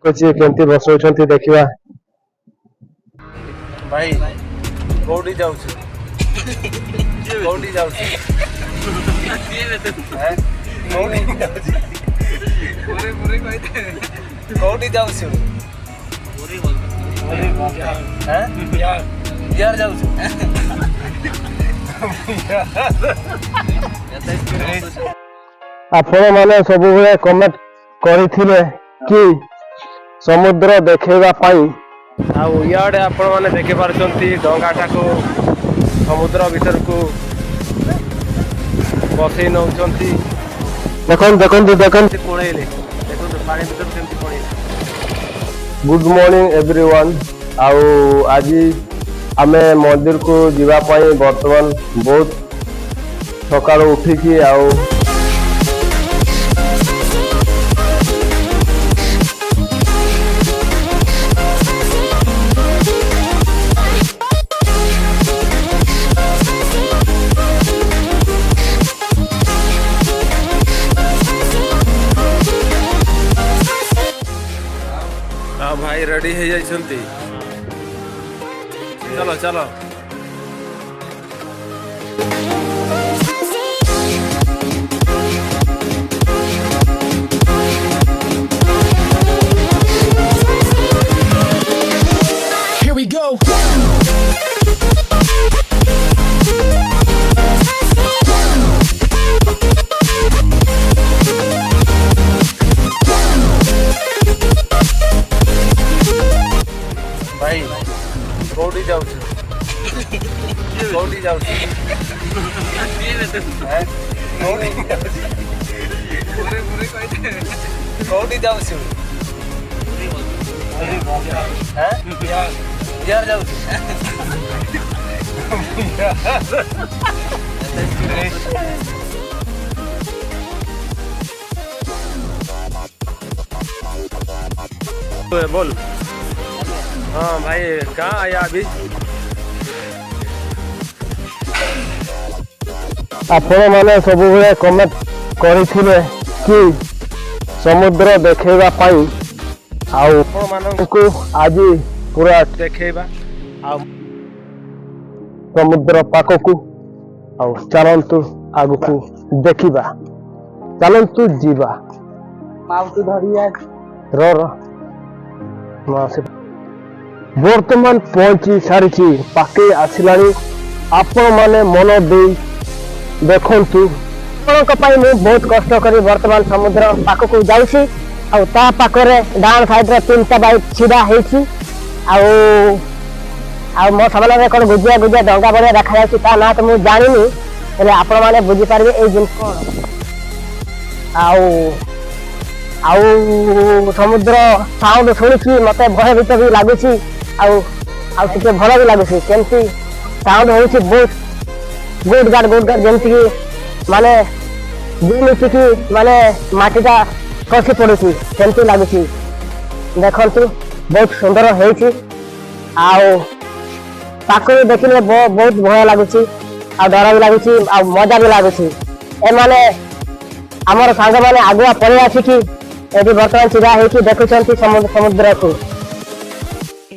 ଅଛି କେମିତି ବସଉଛନ୍ତି ଦେଖିବା। ଭାଇ କୋଉଠି ଯାଉଛୁ? କୋଉଠି ଯାଉଛୁ? କୋଉଠି ଯାଉଛୁ? ବିହାର ଯାଉଛୁ? ଆପଣ ମାନେ ସବୁବେଳେ କମେଣ୍ଟ କରିଥିଲେ କି ସମୁଦ୍ର ଦେଖେଇବା ପାଇଁ, ଆଉ ଇଆଡ଼େ ଆପଣ ମାନେ ଦେଖିପାରୁଛନ୍ତି ଡଙ୍ଗାଟାକୁ ସମୁଦ୍ର ଭିତରକୁ ବସେଇ ନେଉଛନ୍ତି। ଦେଖନ୍ତୁ ଦେଖନ୍ତୁ ଦେଖନ୍ତୁ ପଳେଇଲେ, ଦେଖନ୍ତୁ ପାଣି ଭିତରୁ କେମିତି ପଳେଇଲେ। Good morning everyone. ଆଉ ଆଜି ଆମେ ମନ୍ଦିରକୁ ଯିବା ପାଇଁ ବର୍ତ୍ତମାନ ବହୁତ ସକାଳୁ ଉଠିକି ଆଉ भाई रेडी हो जाइछंती। चलो चलो Here we go. भाई कोड़ी जाउछु? कोड़ी जाउछु? कोड़ी जाउछु? बिहार जाउछु? बोल। हाँ भाई कहाँ आया अभी? ଆପଣ ମାନେ ସବୁବେଳେ କମେଣ୍ଟ କରିଥିଲେ କି ସମୁଦ୍ର ଦେଖେଇବା ପାଇଁ, ଆଉ ଆପଣମାନଙ୍କୁ ଆଜି ପୁରା ଦେଖେଇବା ଆଉ ସମୁଦ୍ର ପାଖକୁ। ଆଉ ଚାଲନ୍ତୁ ଆଗକୁ ଦେଖିବା, ଚାଲନ୍ତୁ ଯିବା। ମାଉଟି ଧରିଆ ବର୍ତ୍ତମାନ ପହଞ୍ଚି ସାରିଛି, ପାଖେ ଆସିଲାଣି। ଆପଣ ମାନେ ମନ ଦେଇ ଦେଖନ୍ତୁ। ଆପଣଙ୍କ ପାଇଁ ମୁଁ ବହୁତ କଷ୍ଟ କରି ବର୍ତ୍ତମାନ ସମୁଦ୍ର ପାଖକୁ ଯାଉଛି। ଆଉ ତା ପାଖରେ ଡାହାଣ ସାଇଡରେ 3ଟା ବାଇକ୍ ଛିଡ଼ା ହେଇଛି। ଆଉ ମୋ ସାମ୍ନାରେ କ'ଣ ଗୁଜିଆ ଗୁଜିଆ ଡଙ୍ଗା ଭଳିଆ ଦେଖାଯାଉଛି, ତା ନାଁ ତ ମୁଁ ଜାଣିନି, ହେଲେ ଆପଣମାନେ ବୁଝିପାରିବେ ଏଇ ଜିନିଷ କ'ଣ। ଆଉ ସମୁଦ୍ର ସାଉଣ୍ଡ ଶୁଣିକି ମୋତେ ଭୟଭୀତ ବି ଲାଗୁଛି, ଆଉ ଟିକେ ଭଲ ବି ଲାଗୁଛି। କେମିତି ସାଉଣ୍ଡ ହେଉଛି ବହୁତ ଗୁଡ୍ ଗାର୍ଡ ଯେମିତିକି ମାନେ ଯେମିତିକି ମାନେ ମାଟିଟା ଖସି ପଡ଼ୁଛି ସେମିତି ଲାଗୁଛି। ଦେଖନ୍ତୁ ବହୁତ ସୁନ୍ଦର ହେଇଛି। ଆଉ ପାଖରୁ ଦେଖିଲେ ବହୁତ ଭୟ ଲାଗୁଛି, ଆଉ ଡର ବି ଲାଗୁଛି, ଆଉ ମଜା ବି ଲାଗୁଛି। ଏମାନେ ଆମର ସାଙ୍ଗମାନେ ଆଗୁଆ ପଳେଇ ଆସିକି ଏଠି ବର୍ତ୍ତମାନ ଛିଡ଼ା ହେଇକି ଦେଖୁଛନ୍ତି ସମୁଦ୍ରକୁ।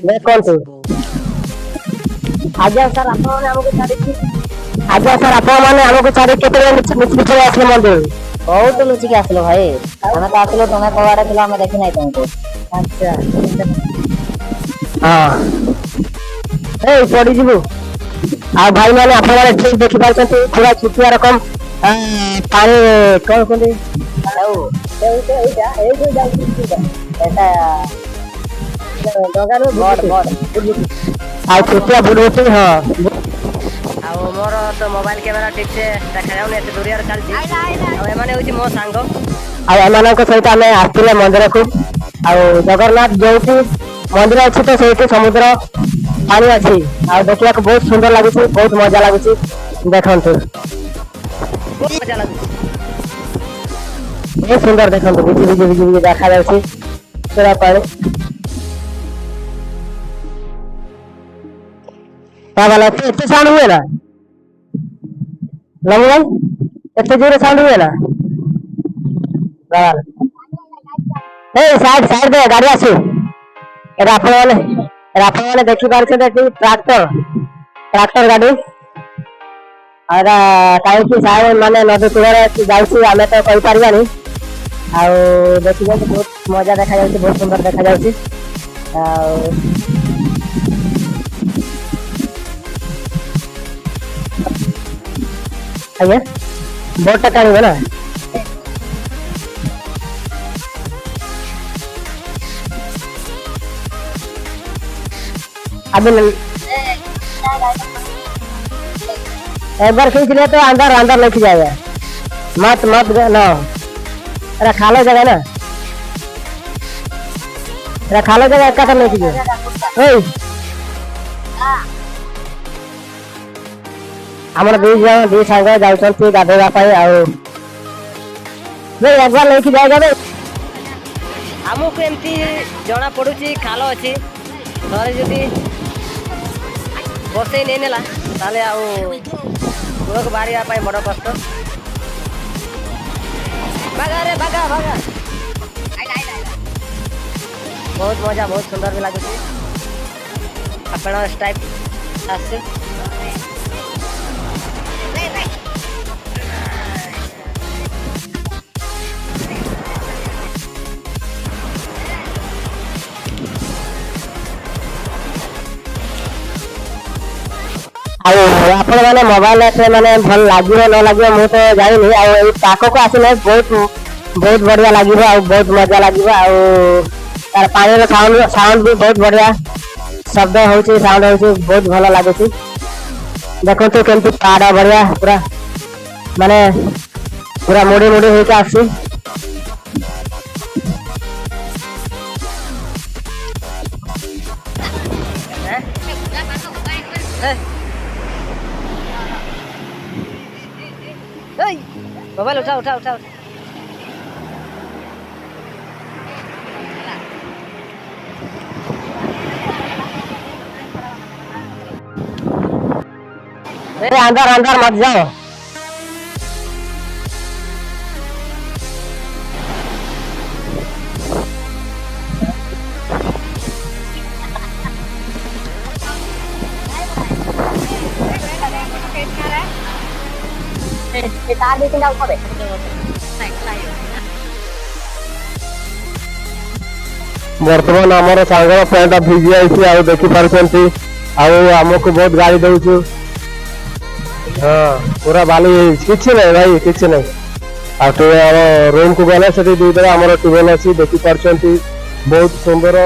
ଦେଖନ୍ତୁ ଆଜ୍ଞା ସାର୍ ଆପଣମାନେ ଆମକୁ ଛାଡ଼ିକି କେତେବେଳେ ମିଶିକି ପଳେଇ ଆସିଲେ ମନ୍ଦିର? ବହୁତ ଲୁଚିକି ଆସିଲ ଭାଇ। ଆମେ ତ ଆସିଲୁ, ତମେ କବାଡ ଥିଲ, ଆମେ ଦେଖି ନାହିଁ ତମକୁ। ଆଚ୍ଛା ହଁ ଏଇ ପଡ଼ିଯିବୁ। ଆଉ ଭାଇମାନେ ଆପଣମାନେ ଠିକ ଦେଖିପାରୁଛନ୍ତି, ପୁରା ଛୁଟିଆ ରକମ ପାଣି କ'ଣ କୁହନ୍ତି ଆଉ ଛୁଟିଆ ବୁଡୁଛି। ହଁ ଆଉ ମୋର ତ ମୋବାଇଲ କ୍ୟାମେରା ଠିକ ସେ ଦେଖାଯାଉନି, ଏତେ ଦୂରିଆରେ ଚାଲିଛି। ଆଉ ଏମାନେ ହେଉଛି ମୋ ସାଙ୍ଗ। ଆଉ ଏମାନଙ୍କ ସହିତ ଆମେ ଆସିଥିଲେ ମନ୍ଦିରକୁ। ଆଉ ଜଗନ୍ନାଥ ଯୋଉଠି ମନ୍ଦିର ଅଛି ତ ସେଇଠି ସମୁଦ୍ର ପାଣି ଅଛି। ଆଉ ଦେଖିବାକୁ ବହୁତ ସୁନ୍ଦର ଲାଗୁଛି, ବହୁତ ମଜା ଲାଗୁଛି। ଦେଖନ୍ତୁ ମଜା ଲାଗୁଛି, ବହୁତ ସୁନ୍ଦର। ଦେଖନ୍ତୁ ଭିଜି ଦେଖାଯାଉଛି ପୁରା ପାଣି। ଏତେ ସାଉଣ୍ଡ ହୁଏ ନା ଲମ୍ବୁ ଭାଇ? ଏତେ ଜୋରେ ସାଉଣ୍ଡ ହୁଏ ନା? ସାଇଡ୍ ସାଇଡ୍ ଗାଡି ଆସୁ। ଏଟା ଆପଣମାନେ ଦେଖିପାରୁଛନ୍ତି ଏଠି ଟ୍ରାକ୍ଟର ଗାଡି। ଆଉ ଏଟା କାହିଁକି ସାଇଡ୍ ମାନେ ନଦୀ କୂଳରେ ଯାଉଛି ଆମେ ତ କହିପାରିବାନି। ଆଉ ଦେଖିବାକୁ ବହୁତ ମଜା ଦେଖାଯାଉଛି, ବହୁତ ସୁନ୍ଦର ଦେଖାଯାଉଛି। ଆଉ ଆଜ୍ଞା ବୋଟଟା ଟାଣିବ ନା। अभी एक बार खींच ले तो अंदर अंदर लेके जाएगा। मत मत ना, अरे खालो जगह ना, अरे खालो जगह एक कदम लेके जाए। ଆମର ଦୁଇ ସାଙ୍ଗ ଯାଉଛନ୍ତି ଗାଧୋଇବା ପାଇଁ। ଆଉ एक बार लेके जाएगा। ଆମକୁ ଏମିତି ଜଣା ପଡୁଛି ଖାଲ ଅଛି। ଥରେ ଯଦି ବସେଇ ନେଇନେଲା ତାହେଲେ ଆଉ କୂଳକୁ ବାହାରିବା ପାଇଁ ବଡ଼ କଷ୍ଟ। ବାଗାରେ ବାଗା ବାଗା ବହୁତ ମଜା, ବହୁତ ସୁନ୍ଦର ବି ଲାଗୁଛି। ଆପଣ ଟାଇପ୍ ଆସୁଛି। ଆଉ ଆପଣ ମାନେ ମୋବାଇଲ ମାନେ ଭଲ ଲାଗିବ ନ ଲାଗିବ ମୁଁ ତ ଜାଣିନି। ଆଉ ଏଇ ପାଖକୁ ଆସିଲେ ବହୁତ ବଢିଆ ଲାଗିବ, ଆଉ ବହୁତ ମଜା ଲାଗିବ। ଆଉ ତାର ପାଣିର ସାଉଣ୍ଡ ବି ବହୁତ ବଢିଆ ଶବ୍ଦ ହଉଛି, ସାଉଣ୍ଡ ହଉଛି, ବହୁତ ଭଲ ଲାଗୁଛି। ଦେଖନ୍ତୁ କେମିତି ପାହାଡ ବଢିଆ ପୁରା ମାନେ ପୁରା ମୁଡି ହେଇକି ଆସୁଛି। मोबाइल उठा उठा उठा अंदर अंदर मत जाओ। ବର୍ତ୍ତମାନ ଆମର ସାଙ୍ଗର ପ୍ୟାଣ୍ଟ ଭିଜି ଯାଇଛି। ଆଉ ଦେଖିପାରୁଛନ୍ତି ଆଉ ଆମକୁ ବହୁତ ଗାଳି ଦଉଛୁ। ହଁ ପୁରା ବାଲି କିଛି ନାହିଁ ଭାଇ, କିଛି ନାହିଁ। ଆଉ ଆମ ରୁମକୁ ଗଲେ ସେଠି ଦୁଇଟା ଆମର ଟ୍ୟୁବୱେଲ୍ ଅଛି, ଦେଖିପାରୁଛନ୍ତି ବହୁତ ସୁନ୍ଦର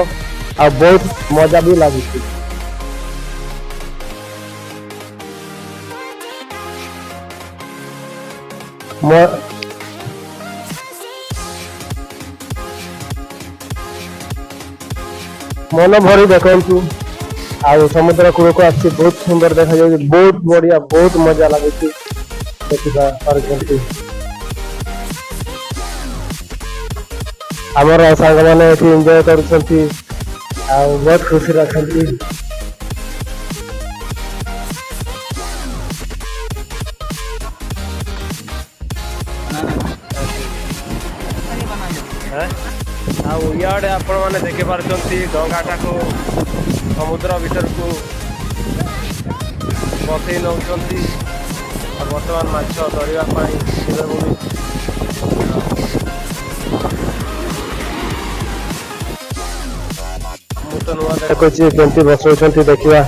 ଆଉ ବହୁତ ମଜା ବି ଲାଗୁଛି। ମନ ଭରି ଦେଖନ୍ତୁ। ଆଉ ସମୁଦ୍ର କୂଳକୁ ଆସିଛି, ବହୁତ ସୁନ୍ଦର ଦେଖାଯାଉଛି, ବହୁତ ବଢିଆ, ବହୁତ ମଜା ଲାଗୁଛି। ଦେଖିପାରୁଛନ୍ତି ଆମର ସାଙ୍ଗମାନେ ଏଠି ଏନ୍ଜୟ କରୁଛନ୍ତି ଆଉ ବହୁତ ଖୁସିରେ ଅଛନ୍ତି। ଆଉ ଇଆଡ଼େ ଆପଣମାନେ ଦେଖିପାରୁଛନ୍ତି ଡଙ୍ଗାଟାକୁ ସମୁଦ୍ର ଭିତରକୁ ବସେଇ ନେଉଛନ୍ତି। ଆଉ ବର୍ତ୍ତମାନ ମାଛ ଧରିବା ପାଇଁ ଯିବେ ବୋଲି ମୁଁ ତ ନୂଆ ଦେଖୁଛି କେମିତି ବସଉଛନ୍ତି ଦେଖିବା।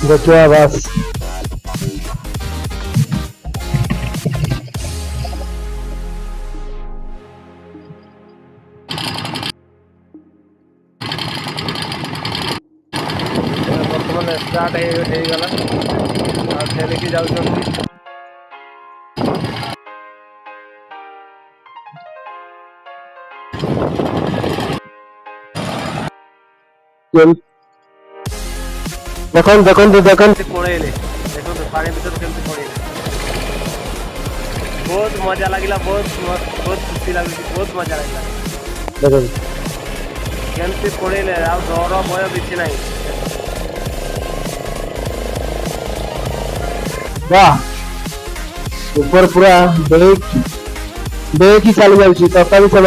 ଦେଖିବା ବାସ୍ ବର୍ତ୍ତମାନ ଷ୍ଟାର୍ଟ ହେଇଗଲା। ଆଉ ଠେଲିକି ଯାଉଛନ୍ତି। ଦେଖନ୍ତୁ ପଳେଇଲେ, ଦେଖନ୍ତୁ ପାଣି ଭିତରୁ କେମିତି ପଳେଇଲେ। ବହୁତ ମଜା ଲାଗିଲା, ବହୁତ ଖୁସି ଲାଗୁଛି, ବହୁତ ମଜା ଲାଗିଲା। କେମିତି ପଳେଇଲେ, ଆଉ ଡର ଭୟ କିଛି ନାହିଁ। वाह ऊपर पूरा देखी चली जाऊँ तथापि से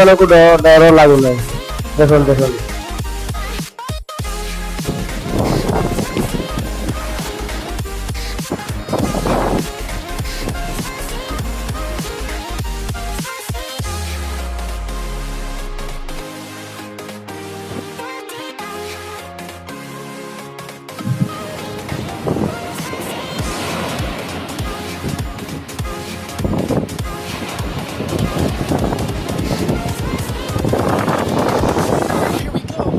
डर लगुना देखो देखो Here we go.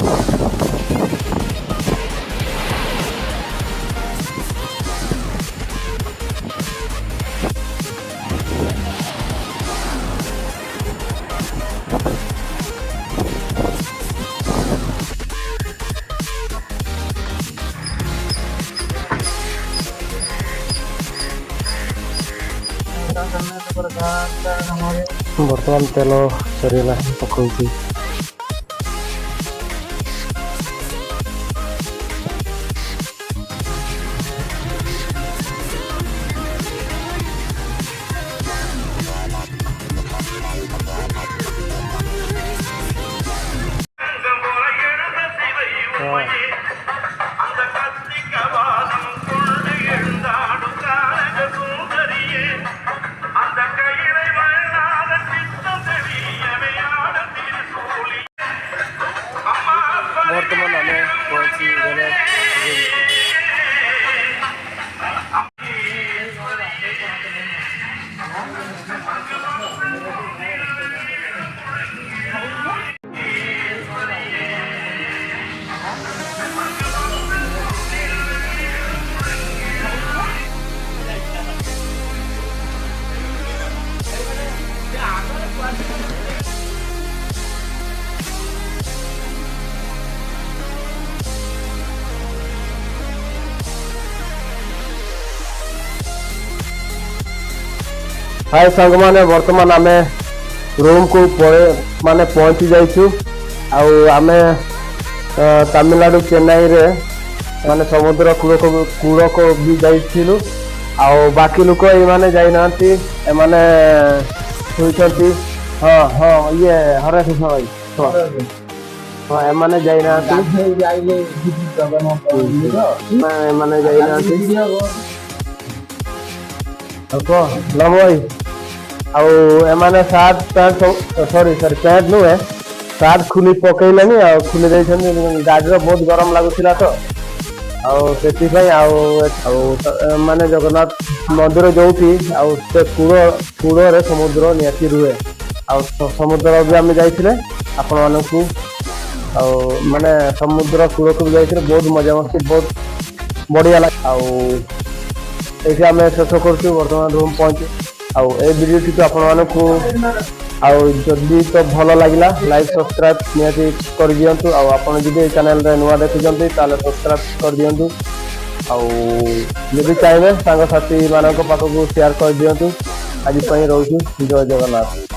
बर्तमान तेल सरीला पकाउछु बर्तमान आम पहुंची गले हाय संग माने वर्तमान आमे रूम को माने पहुंची जाइछु आमे तमिलनाडु चेन्नई रे माने समुद्र कूल को भी जाइथिलु बाकी लोक ये माने जाई नांती ए माने सुइछंती हां हां ये हरे कृष्ण भाई हां ए माने जाई नांती जाइले माने जाई नांती को लमोई एमाने सात पैंट सॉरी पैंट नुहे सात खुली पकईलानी खुली देछन गाड़ी बहुत गरम लगुला तो माने जगन्नाथ मंदिर जो कूल समुद्र निहाती रुहे समुद्र भी आम जाइए आपण मानू माने समुद्र कूल को भी जाइए बहुत मजा मस्ती बहुत बढ़िया लगे ये आम शेष कर बर्तमान रूम पहुंचे वीडियो टी तो आपण जदि तो भल लगे लाइक सब्सक्राइब निहाती कर दिंतु आपड़ जब चैनल नुआ देखुंत सब्सक्राइब कर दिंतु जब चाहिए सांग साथी मान पाखक शेयर कर दिंतु आज रोचु जय जगन्नाथ।